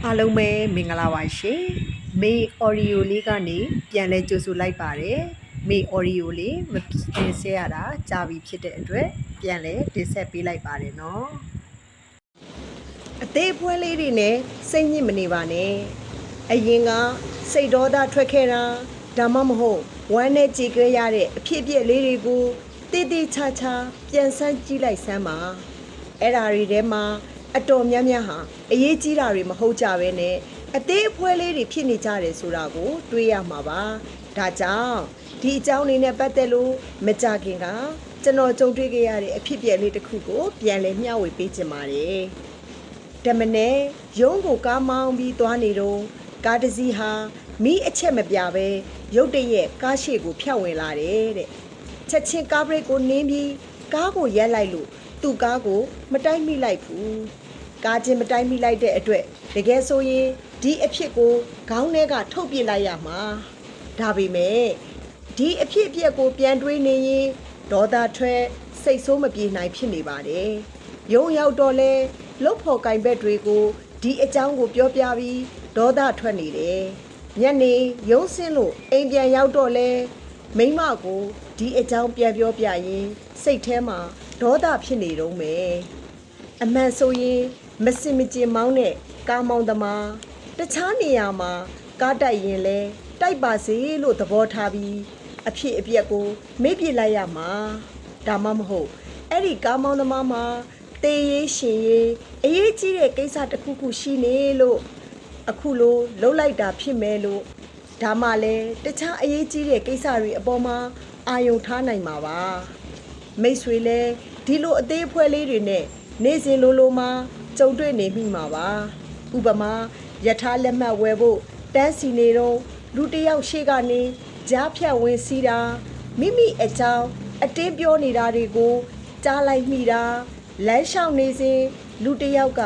အားလုံးပဲမင်္ဂလာပါရှင်မေအော်ရီယိုလေးကနေပြန်လဲကြိုဆိုလိုက်ပါတယ်မေအော်ရီယိုလေးမတင်ဆက်ရတာကြာပြီဖြစ်တဲ့အတွက်ပြန်လဲတင်ဆက်ပေးလိုက်ပါတယ်နော်အသေးအဖွဲလေးတွေနဲ့စိတ်ညစ်မနေပါနဲ့အရင်ကစိတ်ဒေါသထွက်ခဲ့တာဒါမှမဟုတ်ဝမ်းနဲ့ကြေခဲ့ရတဲ့အဖြစ်အပျက်လေးတွေကိုတည်တည်ချာချာပြန်ဆန်းကြည့်လိုက်စမ်းပါအဲ့ဓာတွေထဲမှာအတော်များများဟာအရေးကြီးတာတွေမဟုတ်ကြပဲနဲ့အသေးအဖွဲလေးတွေဖြစ်နေကြတယ်ဆိုတာကိုတွေးရမှာပါဒါကြောင့်ဒီအကြောင်းလေးနဲ့ပတ်သက်လို့မကြခင်ကကျွန်တော်ကြုံတွေ့ခဲ့ရတဲ့အဖြစ်အပျက်လေးတစ်ခုကိုပြန်လည်မျှဝေပေးချင်ပါတယ်ဓမ္မနဲ့ရုံးကိုကားမောင်းပြီးသွားနေတော့ကားတစ်စီးဟာမိအချက်မပြပဲရုတ်တရက်ကားရှေ့ကိုဖြတ်ဝင်လာတယ်တဲ့ချက်ချင်းကားဘရိတ်ကိုနင်းပြီးကားကိုရက်လိုက်လို့သူ့ကားကိုမတိုက်မိလိုက်ဘူးကားချင်းမတိုက်မိလိုက်တဲ့အတွက်တကယ်ဆိုရင်ဒီအဖြစ်ကိုခေါင်းထဲကထုတ်ပြလိုက်ရမှာဒါပေမဲ့ဒီအဖြစ်အပျက်ကိုပြန်တွေးနေရင်ဒေါသထွက်စိတ်ဆိုးမပြေနိုင်ဖြစ်နေပါတယ်ရုံရောက်တော့လဲလှုပ်ဖို့ကင်ဘက်တွေကိုဒီအကြောင်းကိုပြောပြပြီးဒေါသထွက်နေတယ်ညနေရုံးဆင်းလို့အိမ်ပြန်ရောက်တော့လဲမိမကိုဒီအကြောင်းပြန်ပြောပြရင်စိတ်ထဲမှာဒေါသဖြစ်နေတော့မယ်အမှန်ဆိုရင်မစင်မကျင်မောင်းတဲ့ကားမောင်းသမားတခြားနေရာမှာကားတိုက်ရင်လဲတိုက်ပါစေလို့သဘောထားပြီးအဖြစ်အပျက်ကိုမေ့ပြလိုက်ရမှာဒါမှမဟုတ်အဲ့ဒီကားမောင်းသမားမှာတေးရေးရှင်ရေးအရေးကြီးတဲ့ကိစ္စတစ်ခုခုရှိနေလို့အခုလိုလှုပ်လိုက်တာဖြစ်မယ်လို့ဒါမှလည်းတခြားအရေးကြီးတဲ့ကိစ္စတွေအပေါ်မှာအာရုံထားနိုင်မှာပါမိတ်ဆွေလည်းဒီလိုအသေးအဖွဲလေးတွေနဲ့နေ့စဉ်လိုမှာကြုံတွေ့နေမိမှာပါဥပမာယထာလက်မှတ်ဝယ်ဖို့တန်းစီနေတော့လူတစ်ယောက်ရှေ့ကနေကြားဖြတ်ဝင်စီးတာမိမိအကြောင်းအတင်းပြောနေတာတွေကိုကြားလိုက်မိတာလမ်းလျှောက်နေစဉ်လူတစ်ယောက်က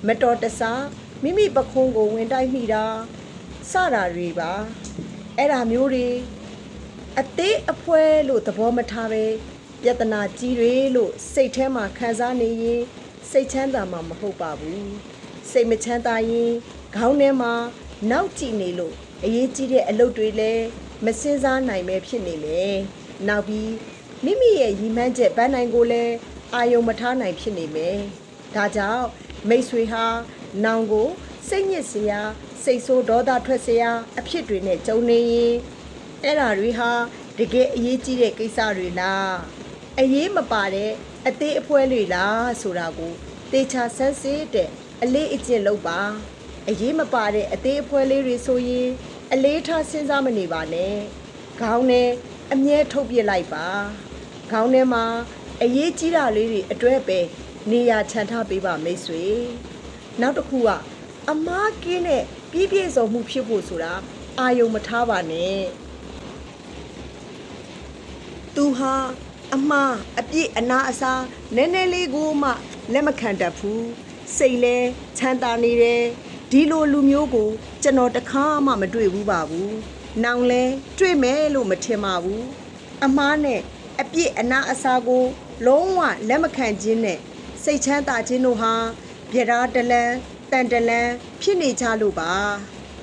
မတော်တဆမိမိပခုံးကိုဝင်တိုက်မိတာစတာတွေပါအဲ့ဒါမျိုးတွေအသေးအဖွဲလို့သဘောမထားပဲပြဿနာကြီးတွေလို့စိတ်ထဲမှာခံစားနေရင်စိတ်ချမ်းသာမှာမဟုတ်ပါဘူးစိတ်မချမ်းသာရင်ခေါင်းထဲမှာနောက်ကြည့်နေလို့အရေးကြီးတဲ့အလုပ်တွေလည်းမစင်စားနိုင်ပဲဖြစ်နေမယ်နောက်ပြီးမိမိရဲ့ရည်မှန်းချက်ပန်းနိုင်ကိုလည်းအာယုံမထားနိုင်ဖြစ်နေမယ်ဒါကြောင့်မိတ်ဆွေဟာနောင်ကိုစိတ်ညစ်စရာစိတ်ဆိုးဒေါသထွက်စရာအဖြစ်တွေနဲ့ကြုံနေရင်အဲ့ဓာတွေဟာတကယ်အရေးကြီးတဲ့ကိစ္စတွေလားအရေးမပါတဲ့အသေးအဖွဲတွေလားဆိုတာကိုသေချာဆန်းစစ်တဲ့အလေးအကျင့်လုပ်ပါအရေးမပါတဲ့အသေးအဖွဲလေးတွေဆိုရင်အလေးထားစဉ်းစားမနေပါနဲ့ခေါင်းနဲ့အမြဲထုတ်ပြလိုက်ပါခေါင်းထဲမှာအရေးကြီးတာလေးတွေအတွက်ပဲနေရာချန်ထားပေးပါမိတ်ဆွေနောက်တစ်ခုကအမားကင်းတဲ့ပြည့်စုံမှုဖြစ်ဖို့ဆိုတာအာယုံမထားပါနဲ့သူဟာအမှားအပြစ်အနာအစားနည်းနည်းလေးကိုမှလက်မခံတတ်ဘူးစိတ်လဲချမ်းသာနေတယ်ဒီလိုလူမျိုးကိုကျွန်တော်တခါမှမတွေ့ဘူးပါဘူးနောင်လဲတွေ့မယ်လို့မထင်ပါဘူးအမှားနဲ့အပြစ်အနာအစားကိုလုံးဝလက်မခံခြင်းနဲ့စိတ်ချမ်းသာခြင်းတို့ဟာပြဓာတလန်းတန်တလန်းဖြစ်နေကြလို့ပါ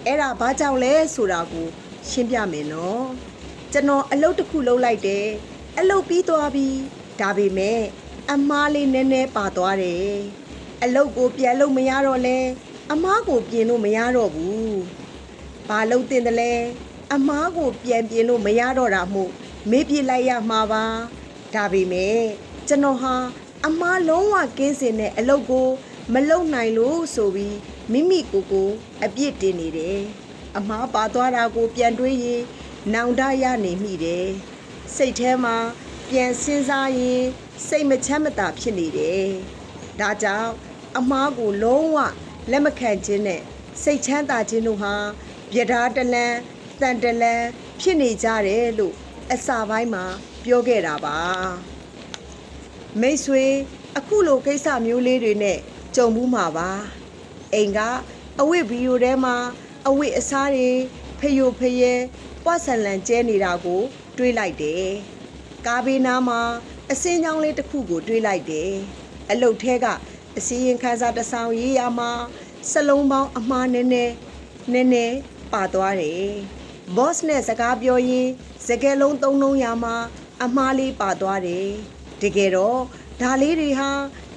အဲ့ဒါဘာကြောင့်လဲဆိုတာကိုရှင်းပြမယ်နော်ကျွန်တော်အလုပ်တစ်ခုလုပ်လိုက်တယ်အလုပ်ပြီးသွားပြီဒါပေမဲ့အမားလေးနည်းနည်းပါသွားတယ်အလုပ်ကိုပြန်လို့မရတော့လဲအမားကိုပြင်လို့မရတော့ဘူးဘာလုပ်တင်တယ်လဲအမားကိုပြန်ပြင်လို့မရတော့တာမို့မေးပြလိုက်ရမှာပါဒါပေမဲ့ကျွန်တော်ဟာအမားလုံးဝကင်းစင်တဲ့အလုပ်ကိုမလုပ်နိုင်လို့ဆိုပြီးမိမိကိုအပြစ်တင်နေတယ်အမားပါသွားတာကိုပြန်တွေးရင်နောင်တရနေမိတယ်စိတ်ထဲမှာပြန်စဉ်းစားရင်စိတ်မချမ်းမသာဖြစ်နေတယ်ဒါကြောင့်အမားကိုလုံးဝလက်မခံခြင်းနဲ့စိတ်ချမ်းသာခြင်းတို့ဟာပြဓာတလန်းတန်တလန်းဖြစ်နေကြတယ်လို့အစပိုင်းမှာပြောခဲ့တာပါမိတ်ဆွေအခုလိုကိစ္စမျိုးလေးတွေနဲ့ကြုံမှုမှာပါအိမ်ကအဝတ်ဗီဒီယိုထဲမှာအဝတ်အစားတွေဖယိုဖယဲပွားဆန်လန်ကျဲနေတာကိုတွေးလိုက်တယ်ကားဘေးနားမှာအစင်းချောင်းလေးတစ်ခုကိုတွေးလိုက်တယ်အလုတ်ထဲကအစည်းရင်ခန်းစားတဆောင်ရေးရမှာ စလုံးပေါင်းအမှားနည်းနည်းပါသွားတယ် boss နဲ့စကားပြောရင်စကားလုံးသုံးလုံးရမှာအမှားလေးပါသွားတယ်တကယ်တော့ဒါလေးတွေဟာ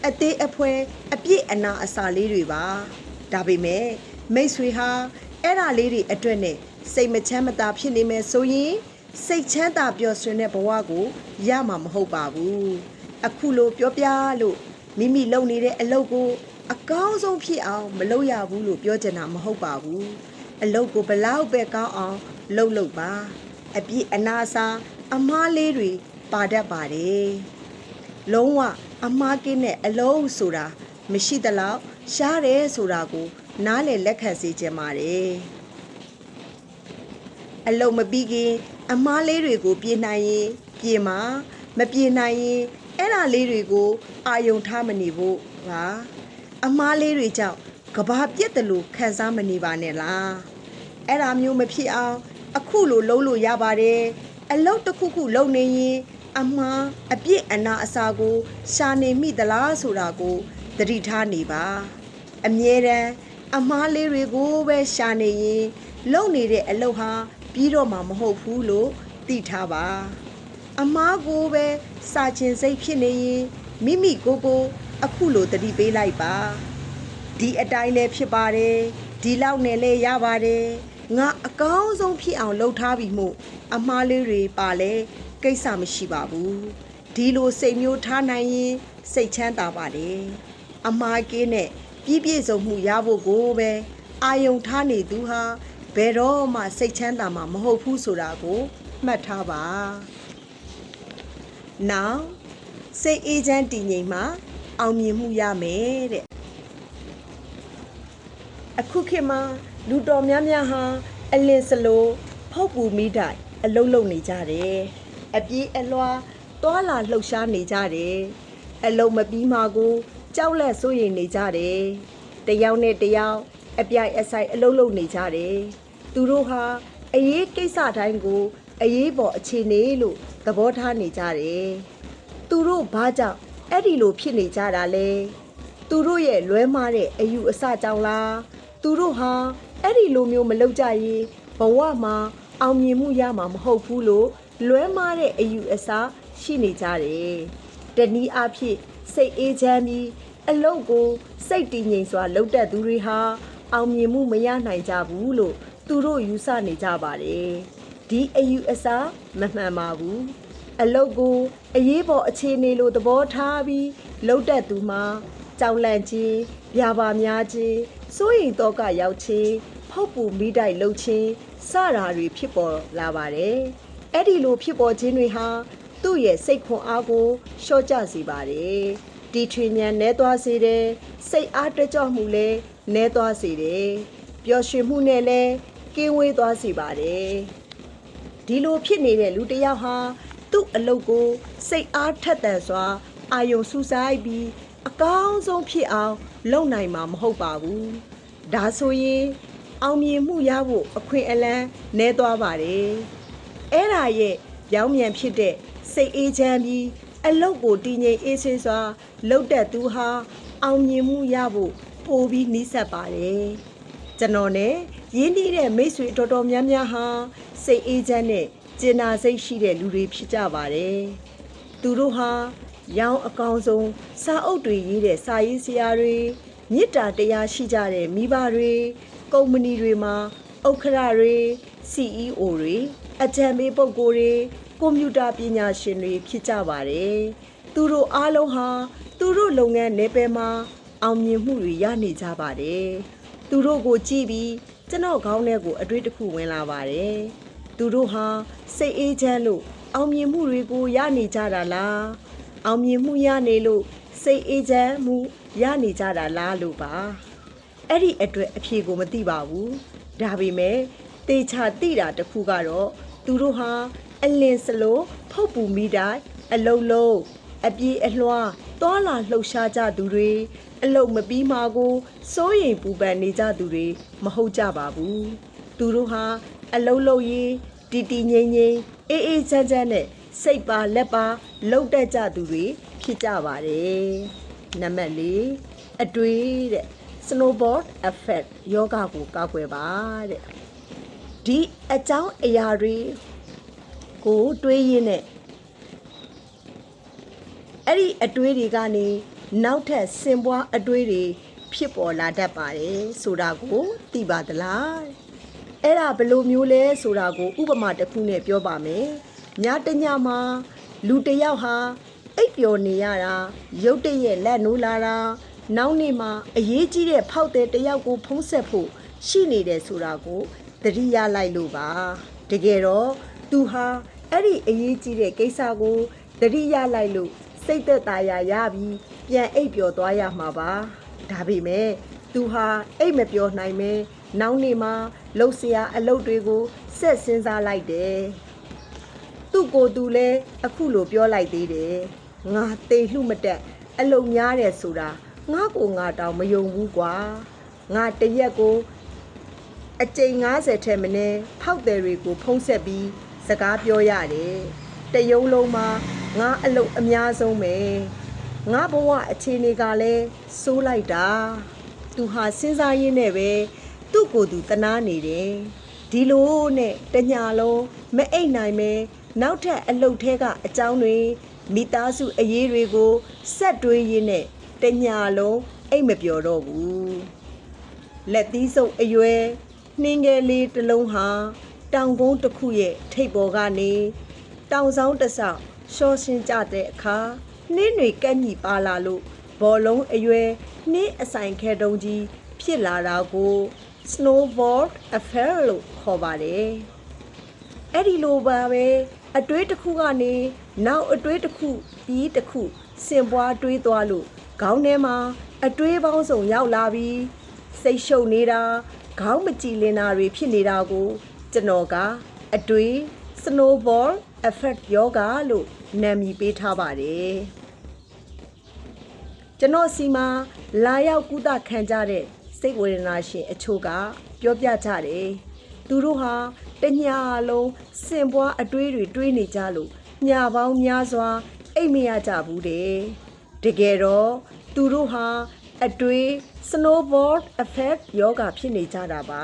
အသေးအဖွဲအပြည့်အနာအစာလေးတွေပါဒါပေမဲ့မိတ်ဆွေဟာအဲ့ဒါလေးတွေအတွက်နဲ့စိတ်မချမ်းမသာဖြစ်နေမယ်ဆိုရင်စိတ်ချမ်းသာပျော်ရွှင်တဲ့ဘဝကိုရမှာမဟုတ်ပါဘူးအခုလိုပြောပြလို့မိမိလုပ်နေတဲ့အလုပ်ကိုအကောင်းဆုံးဖြစ်အောင်မလုပ်ရဘူးလို့ပြောချင်တာမဟုတ်ပါဘူးအလုပ်ကိုဘလောက်ပဲကောင်းအောင်လုပ်ပါအပြည့်အနာစာအမားလေးတွေပါတတ်ပါတယ်လုံးဝအမားကင်းတဲ့အလုံးဆိုတာမရှိသလောက်ရှားတယ်ဆိုတာကိုနားလည်လက်ခံစေချင်ပါတယ်အလုံးမပြီးခင်အမားလေးတွေကိုပြင်နိုင်ရင်ပြင်မှာမပြင်နိုင်ရင်အဲ့ဒါလေးတွေကိုအာယုံထားမနေဖို့ပါအမားလေးတွေကြောင့်ကဘာပြက်တယ်လို့ခံစားမနေပါနဲ့လားအဲ့ဒါမျိုးမဖြစ်အောင်အခုလိုလုံးလို့ရပါတယ်အလုပ်တစ်ခုခုလုပ်နေရင်အမှားအပြစ်အနာအစာကိုရှာနေမိသလားဆိုတာကိုသတိထားနေပါအမြဲတမ်းအမှားလေးတွေကိုပဲရှာနေရင်လုပ်နေတဲ့အလုပ်ဟာပြီးတော့မှမဟုတ်ဘူးလို့သိထားပါအမှားကိုပဲစာချင်စိတ်ဖြစ်နေရင်မိမိကိုအခုလိုသတိပေးလိုက်ပါဒီအတိုင်းလည်းဖြစ်ပါတယ်ဒီလောက်နဲ့လည်းရပါတယ်ငါအကောင်းဆုံးဖြစ်အောင်လုပ်ထားပြီမို့အမှားလေးတွေပါလဲကိစ္စမရှိပါဘူးဒီလိုစိတ်မျိုးထားနိုင်ရင်စိတ်ချမ်းသာပါတယ်အမှားကင်းနဲ့ပြည့်စုံမှုရဖို့ကိုပဲအာယုံထားနေသူဟာဘယ်တော့မှစိတ်ချမ်းသာမှာမဟုတ်ဘူးဆိုတာကိုမှတ်ထားပါနောက်စိတ်အေးချမ်းတည်ငြိမ်မှအောင်မြင်မှုရမယ်တဲ့အခုခေတ်မှာလူတော်များများဟာအလင်းစလိုဖောက်ပူမိတိုင်အလုံးလုံးနေကြတယ်အပြေးအလွှာတွာလာလှုပ်ရှားနေကြတယ်အလုံးမပြီးမှကိုကြောက်လက်စိုးရိမ်နေကြတယ်တယောက်နဲ့တယောက်အပြိုင်အဆိုင်အလုံးလုံးနေကြတယ်သူတို့ဟာအရေးကိစ္စတိုင်းကိုအရေးပေါ်အခြေအနေလို့သဘောထားနေကြတယ်သူတို့ဘာကြောင့်အဲ့ဒီလိုဖြစ်နေကြတာလဲသူတို့ရဲ့လွဲမှားတဲ့အယူအဆကြောင့်လားသူတို့ဟာအဲ့ဒီလိုမျိုးမလုပ်ကြရင်ဘဝမှာအောင်မြင်မှုရမှာမဟုတ်ဘူးလို့လွဲမှားတဲ့အယူအဆရှိနေကြတယ်တနည်းအားဖြင့်စိတ်အေးချမ်းပြီးအလုပ်ကိုစိတ်တည်ငြိမ်စွာလုပ်တတ်သူတွေဟာအောင်မြင်မှုမရနိုင်ကြဘူးလို့သူတို့ယူဆနေကြပါတယ်ဒီအယူအဆမမှန်ပါဘူးအလုပ်ကိုအရေးပေါ်အခြေအနေလိုသဘောထားပြီးလုပ်တတ်သူမှာကြောက်လန့်ခြင်းဗျာပါများခြင်းစိုးရိမ်တော့ကရောက်ခြင်းဖောက်ပူမိတိုက်လှုပ်ခြင်းစတာတွေဖြစ်ပေါ်လာပါတယ်အဲ့ဒီလိုဖြစ်ပေါ်ခြင်းတွေဟာသူ့ရဲ့စိတ်ခွန်အားကိုလျှော့ကျစေပါတယ်ဒီထွေမြန်နဲသွားစေတယ်စိတ်အားတကြော့မှုလည်းနဲသွားစေတယ်ပျော်ရွှင်မှုနဲ့လည်းကင်းဝေးသွားစေပါတယ်ဒီလိုဖြစ်နေတဲ့လူတစ်ယောက်ဟာသူ့အလုပ်ကိုစိတ်အားထက်သန်စွာအာယုံစူးစိုက်ပြီးအကောင်းဆုံးဖြစ်အောင်လုပ်နိုင်မှာမဟုတ်ပါဘူးဒါဆိုရင်အောင်မြင်မှုရဖို့အခွင့်အလမ်းနည်းသွားပါတယ်အဲ့ဒါရဲ့ပြောင်းပြန်ဖြစ်တဲ့စိတ်အေးချမ်းပြီးအလုပ်ကိုတည်ငြိမ်အေးဆေးစွာလုပ်တတ်သူဟာအောင်မြင်မှုရဖို့ပိုပြီးနှိစက်ပါတယ်ကျွန်တော်နဲ့ရင်းနှီးတဲ့မိတ်ဆွေတော်တော်များများဟာစိတ်အေးချမ်းနဲ့ကျင်နာစိတ်ရှိတဲ့လူတွေဖြစ်ကြပါတယ်သူတို့ဟာရောင်းအကောင်းဆုံးစာအုပ်တွေရေးတဲ့စာရေးဆရာတွေမေတ္တာတရားရှိကြတဲ့မိဘတွေကုမ္ပဏီတွေမှာဥက္ခရာတွေ CEO တွေအကြံပေးပုဂ္ဂိုလ်တွေကွန်ပျူတာပညာရှင်တွေဖြစ်ကြပါတယ်သူတို့အားလုံးဟာသူတို့လုပ်ငန်းနယ်ပယ်မှာအောင်မြင်မှုတွေရနေကြပါတယ်သူတို့ကိုကြည့်ပြီးကျွန်တော်ခေါင်းထဲကိုအတွေ့တစ်ခုဝင်လာပါတယ်သူတို့ဟာစိတ်အေးချမ်းလို့အောင်မြင်မှုတွေကိုရနေကြတာလားအောင်မြင်မှုရနေလို့စိတ်အေးချမ်းမှုရနေကြတာလားလို့ပါအဲ့ဒီအတွက်အဖြေကိုမသိပါဘူးဒါပေမဲ့တေချာသိတာတစ်ခုကတော့သူတို့ဟာအလင်းစလိုဖောက်ပူမိတိုင်းအလုံးလုံးအပြေးအလွှားတွာလာလှုပ်ရှားကြသူတွေအလုံးမပြီးမှကိုစိုးရိမ်ပူပန်နေကြသူတွေမဟုတ်ကြပါဘူးသူတို့ဟာအလုံးလုံးရေးတီတီငိမ့်ငိမ့်အေးအေးချမ်းချမ်းနဲ့စိတ်ပါလက်ပါလှုပ်တတ်ကြသူတွေဖြစ်ကြပါတယ်နံပါတ်၄အတွေ့တဲ့ snowboard effect ယောဂကိုကောက်ွယ်ပါတဲ့ဒီအကြောင်းအရာတွေကိုတွေးရင်းနဲ့အဲ့ဒီအတွေးတွေကနေနောက်ထပ်စင်ပွားအတွေးတွေဖြစ်ပေါ်လာတတ်ပါတယ်ဆိုတာကိုသိပါသလားအဲ့ဒါဘယ်လိုမျိုးလဲဆိုတာကိုဥပမာတစ်ခုနဲ့ပြောပါမယ်ညတညမှာလူတစ်ယောက်ဟာအိပ်ပျော်နေရတာရုတ်တရက်လက်နိုးလာတာနောက်နေ့မှာအရေးကြီးတဲ့ဖောက်တဲ့တစ်ယောက်ကိုဖုံးဆက်ဖို့ရှိနေတယ်ဆိုတာကိုသတိရလိုက်လို့ပါတကယ်တော့သူဟာအဲ့ဒီအရေးကြီးတဲ့ကိစ္စကိုသတိရလိုက်လို့စိတ်သက်သာရပြီးပြန်အိပ်ပျော်သွားရမှာပါဒါပေမဲ့သူဟာအိပ်မပျော်နိုင်မဲနောက်နေ့မှာလှုပ်ရှားအလုပ်တွေကိုဆက်စဉ်းစားလိုက်တယ်သူ့ကိုယ်သူလည်းအခုလိုပြောလိုက်သေးတယ်ငါတေလှမတက်အလုပ်များတယ်ဆိုတာငါကိုငါတောင်မယုံဘူးကွာငါတရက်ကိုအကြိမ်90ထက်မနည်းဖောက်တယ်တွေကိုဖုံးဆက်ပြီးစကားပြောရတယ်တရုံလုံးမှာငါအလုပ်အများဆုံးပဲငါဘဝအခြေအနေကလည်းစိုးလိုက်တာသူဟာစဉ်းစားရင်းနဲ့ပဲသူ့ကိုယ်သူတနာနေတယ်ဒီလိုနဲ့တညာလုံးမအိပ်နိုင်မဲနောက်ထပ်အလုပ်ထဲကအကြောင်းတွေမိသားစုအရေးတွေကိုဆက်တွေးရင်းနဲ့တညာလုံးအိပ်မပျော်တော့ဘူးလက်သီးစုပ်အရွယ်နှင်းငယ်လေးတစ်လုံးဟာတောင်ကုန်းတစ်ခုရဲ့ထိပ်ပေါ်ကနေတောင်ဆောင်တစ်ဆောက်ရှော့ရှင်းကြတဲ့အခါနှင်းတွေကက်ညီပါလာလို့ဘောလုံးအရွယ်နှင်းအဆိုင်ခဲတုံးကြီးဖြစ်လာတာကို snowboard effect လို့ခေါ်ပါတယ်အဲ့ဒီလိုပါပဲအတွေးတစ်ခုကနေနောက်အတွေးတစ်ခုပြီးတစ်ခုစင်ပွားတွေးသွားလို့ခေါင်းထဲမှာအတွေးပေါင်းစုံရောက်လာပြီးစိတ်ရှုပ်နေတာခေါင်းမကြည်လင်တာတွေဖြစ်နေတာကိုကျွန်တော်ကအတွေး snowball effect ယောဂလို့နာမည်ပေးထားပါတယ်ကျွန်တော်စီမှာလာရောက်ကုသခံကြတဲ့စိတ်ဝေဒနာရှင်အချို့ကပြောပြကြတယ်သူတို့ဟာတညာလုံးစင်ပွားအတွေးတွေတွေးနေကြလို့ညပေါင်းများစွာအိပ်မရကြဘူးတဲ့တကယ်တော့သူတို့ဟာအတွေး snowboard effect ယောဂဖြစ်နေကြတာပါ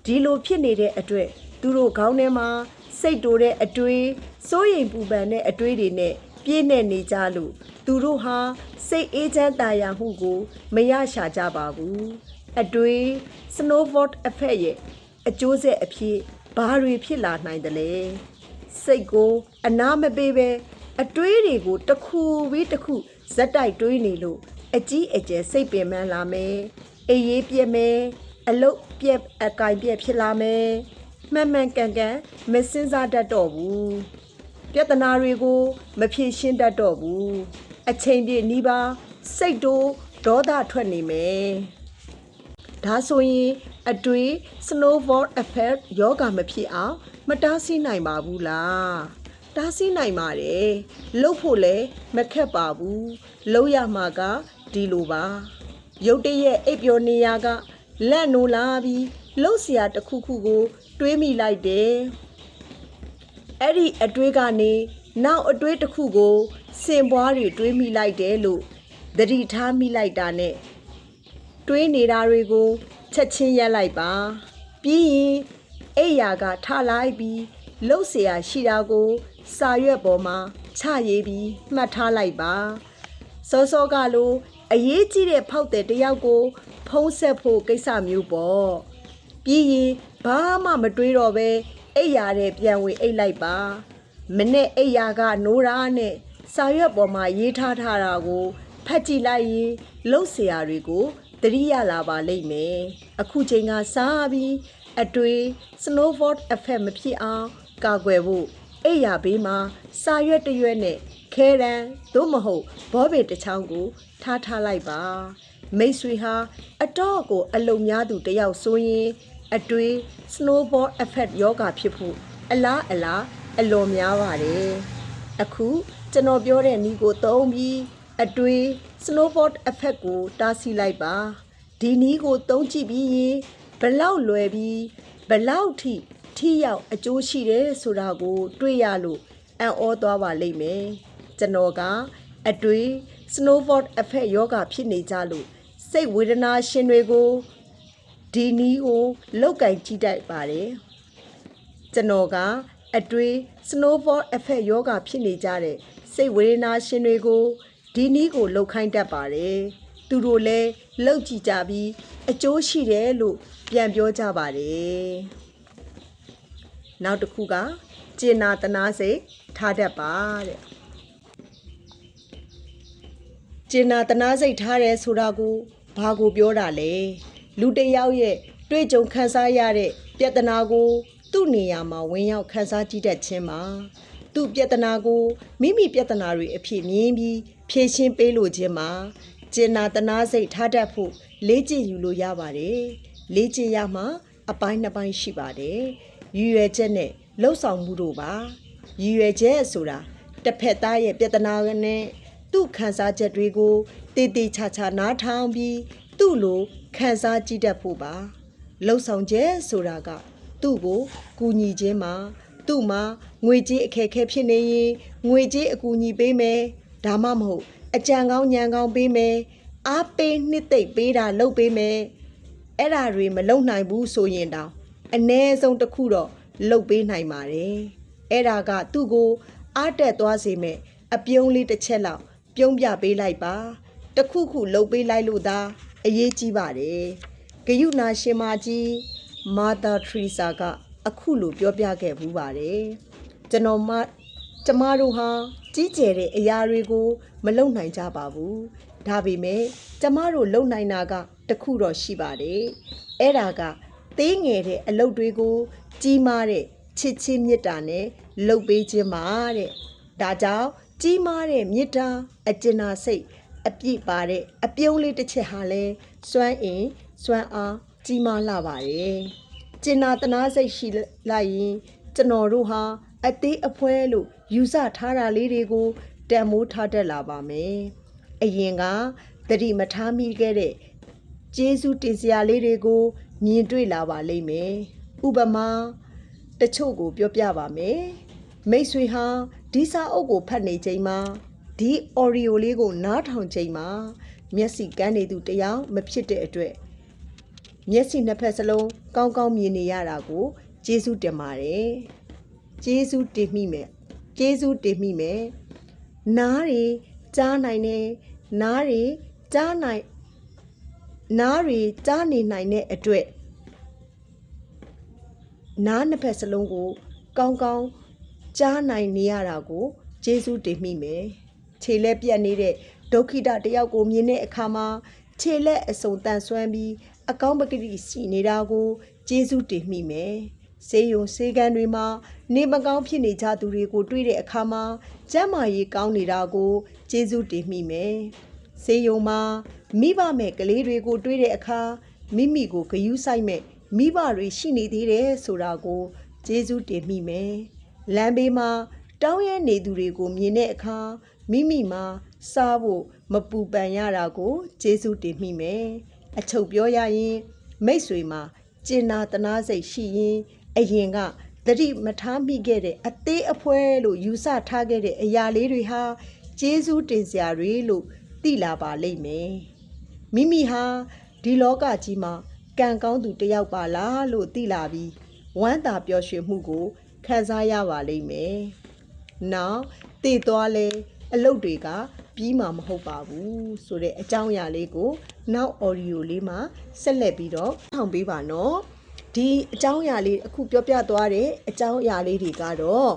ဒီလိုဖြစ်နေတဲ့အတွက်သူတို့ခေါင်းထဲမှာစိတ်တိုတဲ့အတွေးစိုးရိမ်ပူပန်တဲ့အတွေးတွေနဲ့ပြည့်နေနေကြလို့သူတို့ဟာစိတ်အေးချမ်းသာယာမှုကိုမရရှာကြပါဘူးအတွေး snowboard effect ရဲ့အကျိုးဆက်အဖြစ်ဘာတွေဖြစ်လာနိုင်သလဲစိတ်ကိုအနာမပေးပဲအတွေးတွေကိုတစ်ခုပြီးတစ်ခုဇက်တိုက်တွေးနေလို့အကြီးအကျယ်စိတ်ပင်ပန်းလာမယ်အေးရေးပြက်မယ်အလုတ်ပြက်အကင်ပြက်ဖြစ်လာမယ်မှန်မှန်ကန်ကန်မစင်စားတတ်တော့ဘူးပြဿနာတွေကိုမဖြေရှင်းတတ်တော့ဘူးအချိန်ပြည့်နီးပါစိတ်တိုးဒေါသထွက်နေမယ်ဒါဆိုရင်အတွေး snowboard effect ယောဂမဖြစ်အောင်မတားဆီးနိုင်ပါဘူးလားတားဆီးနိုင်ပါတယ်လှုပ်ဖို့လည်းမခက်ပါဘူးလှုပ်ရမှာကဒီလိုပါရုတ်တရက်အိပ်ပျော်နေရကလက်နိုးလာပြီးလှုပ်เสียတစ်ခုခုကိုတွေးမိလိုက်တယ်အဲ့ဒီအတွေးကနေနောက်အတွေးတစ်ခုကိုစင်ပွားတွေတွေးမိလိုက်တယ်လို့သတိထားမိလိုက်တာနဲ့တွေးနေတာတွေကိုချက်ချင်းရပ်လိုက်ပါပြီးရင်အိယာကထလိုက်ပြီးလှုပ်เสียရှိတာကိုစာရွက်ပေါ်မှာချရေးပြီးမှတ်ထားလိုက်ပါစောစောကလိုအရေးကြီးတဲ့ဖောက်တဲ့တယောက်ကိုဖုံးဆက်ဖို့ကိစ္စမျိုးပေါ့ပြီးရင်ဘာမှမတွေးတော့ပဲအိယာတဲ့ပြန်ဝင်အိတ်လိုက်ပါမနဲ့အိယာကနိုးတာနဲ့စာရွက်ပေါ်မှာရေးထားတာကိုဖတ်ကြည့်လိုက်ရင်လှုပ်เสียတွေကိုသတိရလာပါလိမ့်မယ်အခုချိန်ကစားပြီးအတွေး snowboard effect မဖြစ်အောင်ကာကွယ်ဖို့အိယာဘေးမှာစာရွက်တစ်ရွက်နဲ့ခဲရန်သို့မဟုတ်ဘောဘေတစ်ချောင်းကိုထားလိုက်ပါမိတ်ဆွေဟာအတော့ကိုအလုံများသူတယောက်ဆိုရင်အတွေး snowboard effect ယောဂဖြစ်ဖို့အလားအလွန်များပါတယ်အခုကျွန်တော်ပြောတဲ့နည်းကိုသုံးပြီးအတွေး snowboard effect ကိုတားဆီးလိုက်ပါဒီနည်းကိုသုံးကြည့်ပြီးရင်ဘလောက်လွယ်ပြီးဘလောက်ထိရောက်အကျိုးရှိတယ်ဆိုတာကိုတွေ့ရလို့အံ့ဩသွားပါလိမ့်မယ်ကျွန်တော်ကအတွေး snowboard effect ယောဂဖြစ်နေကြလို့ စိတ်ဝေဒနာရှင်တွေကိုဒီနီးကိုလောက်ကင်ကြည့်တတ်ပါတယ်ကျွန်တော်ကအတွေ့ snowball effect ယောဂဖြစ်နေကြတဲ့စိတ်ဝေဒနာရှင်တွေကိုဒီနီးကိုလောက်ခိုင်းတတ်ပါတယ်သူတို့လည်းလောက်ကြည့်ကြပြီးအကျိုးရှိတယ်လို့ပြန်ပြောကြပါတယ်နောက်တစ်ခုကကျင်နာတနာစိတ်ထားတတ်ပါတဲ့ကျင်နာတနာစိတ်ထားတယ်ဆိုတာကိုဘာကိုပြောတာလဲလူတစ်ယောက်ရဲ့တွေ့ကြုံခံစားရတဲ့ပြဿနာကိုသူ့နေရာမှာဝင်ရောက်ခံစားကြည့်တတ်ခြင်းပါသူ့ပြဿနာကိုမိမိပြဿနာတွေအဖြစ်မြင်ပြီးဖြေရှင်းပေးလို့ခြင်းပါကျင်နာတနာစိတ်ထားတတ်ဖို့လေ့ကျင့်ယူလို့ရပါတယ်လေ့ကျင့်ရမှာအပိုင်းနှစ်ပိုင်းရှိပါတယ်ရည်ရွယ်ချက်နဲ့လှုပ်ဆောင်မှုတို့ပါရည်ရွယ်ချက်ဆိုတာတစ်ဖက်သားရဲ့ပြဿနာနဲ့သူ့ခံစားချက်တွေကိုတည်တည်ချာချာနားထောင်ပြီးသူ့လိုခံစားကြည့်တတ်ဖို့ပါလှုပ်ဆောင်ချက်ဆိုတာကသူ့ကိုကူညီခြင်းမှာသူ့မှာငွေကြေးအခက်အခဲဖြစ်နေရင်ငွေကြေးအကူအညီပေးမယ်ဒါမှမဟုတ်အကြံကောင်းဉာဏ်ကောင်းပေးမယ်အားပေးနှစ်သိမ့်ပေးတာလုပ်ပေးမယ်အဲ့ဒါတွေမလုပ်နိုင်ဘူးဆိုရင်တောင်အ ਨੇ ဆုံးတစ်ခုတော့လုပ်ပေးနိုင်ပါတယ်အဲ့ဒါကသူ့ကိုအားတက်သွားစေမယ်အပြုံးလေးတစ်ချက်လောက်ပြုံးပြပေးလိုက်ပါတစ်ခုခုလုပ်ပေးလိုက်လို့သာအရေးကြီးပါတယ်ဂယုဏရှင်မကြီးမာသာထရီဆာကအခုလိုပြောပြခဲ့ဘူးပါတယ်ကျမတို့ဟာကြီးကျယ်တဲ့အရာတွေကိုမလုပ်နိုင်ကြပါဘူးဒါပေမဲ့ကျမတို့လုပ်နိုင်တာကတခုတော့ရှိပါတယ်အဲ့ဒါကသေးငယ်တဲ့အလုပ်တွေကိုကြီးမားတဲ့ချစ်ချင်းမေတ္တာနဲ့လုပ်ပေးခြင်းပါတဲ့ဒါကြောင့်ကြီးမားတဲ့မေတ္တာအကျဉ်းနာစိတ်အပြည့်ပါတဲ့အပြုံးလေးတစ်ချက်ဟာလဲစွမ်းအင်စွမ်းအားကြီးမားလာပါတယ်ကျင်နာတနာစိတ်ရှိလိုက်ရင်ကျွန်တော်တို့ဟာအသေးအဖွဲလို့ယူဆထားတာလေးတွေကိုတန်မိုးထားတတ်လာပါမယ်အရင်ကသတိမထားမိခဲ့တဲ့ကျေးဇူးတင်စရာလေးတွေကိုမြင်တွေ့လာပါလိမ့်မယ်ဥပမာတချို့ကိုပြောပြပါမယ်မိတ်ဆွေဟာဒီစာအုပ်ကိုဖတ်နေချိန်မှာဒီအော်ဒီယိုလေးကိုနားထောင်ချိန်မှာမျက်စိကန်းနေသူတယောက်မဖြစ်တဲ့အတွက်မျက်စိနှစ်ဖက်စလုံးကောင်းကောင်းမြင်နေရတာကိုကျေးဇူးတင်ပါတယ်ကျေးဇူးတင်မိမယ်နားတွေကြားနိုင်တယ်နားတွေကြားနေနိုင်တဲ့အတွက်နားနှစ်ဖက်စလုံးကိုကောင်းကောင်းကြားနိုင်နေရတာကိုကျေးဇူးတင်မိမယ်ခြေလက်ပြတ်နေတဲ့ဒုက္ခိတတယောက်ကိုမြင်တဲ့အခါမှာခြေလက်အစုံတန်ဆွမ်းပြီးအကောင်းပကတိရှိနေတာကိုကျေးဇူးတင်မိမယ်ဆေးရုံဆေးကန်းတွေမှာနေမကောင်းဖြစ်နေကြသူတွေကိုတွေ့တဲ့အခါမှာကျန်းမာရေးကောင်းနေတာကိုကျေးဇူးတင်မိမယ်ဆေးရုံမှာမိဘမဲ့ကလေးတွေကိုတွေ့တဲ့အခါမိမိကိုဂရုစိုက်မဲ့မိဘတွေရှိနေသေးတယ်ဆိုတာကိုကျေးဇူးတင်မိမယ်လမ်းဘေးမှာတောင်းရနေသူတွေကိုမြင်တဲ့အခါမိမိမှာစားဖို့မပူပန်ရတာကိုကျေးဇူးတင်မိမယ်အချုပ်ပြောရရင်မိတ်ဆွေမှာကျင်နာတနာစိတ်ရှိရင်အရင်ကသတိမထားမိခဲ့တဲ့အသေးအဖွဲလို့ယူဆထားခဲ့တဲ့အရာလေးတွေဟာကျေးဇူးတင်စရာတွေလို့သိလာပါလိမ့်မယ်မိမိဟာဒီလောကကြီးမှာကံကောင်းသူတယောက်ပါလားလို့သိလာပြီးဝမ်းသာပျော်ရွှင်မှုကိုခံစားရပါလိမ့်မယ်နောက်တည်သွားလဲအလုပ်တွေကပြီးမှာမဟုတ်ပါဘူးဆိုတဲ့အကြောင်းအရာလေးကိုနောက်အော်ဒီယိုလေးမှာဆက်လက်ပြီးတော့ထောင်ပေးပါနော်ဒီအကြောင်းအရာလေးအခုပြောပြသွားတဲ့အကြောင်းအရာလေးတွေကတော့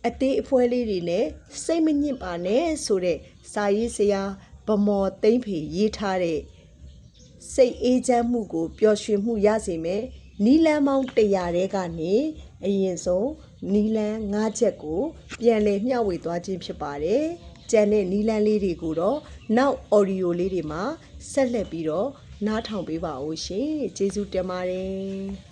အသေးအဖွဲလေးတွေနဲ့စိတ်မညစ်ပါနဲ့ဆိုတဲ့စာရေးဆရာဗမော်သိမ့်ဖေရေးထားတဲ့စိတ်အေးချမ်းမှုကိုပျော်ရွှင်မှုရစေမယ်နီလန်းပေါင်း100တဲကနေအရင်ဆုံးနီလန်း5ချက်ကိုပြန်လည်မျှဝေသွားခြင်းဖြစ်ပါတယ်ကျန်တဲ့နီလန်းလေးတွေကိုတော့နောက်အော်ဒီယိုလေးတွေမှာဆက်လက်ပြီးတော့နားထောင်ပေးပါဦးရှင်ကျေးဇူးတင်ပါတယ်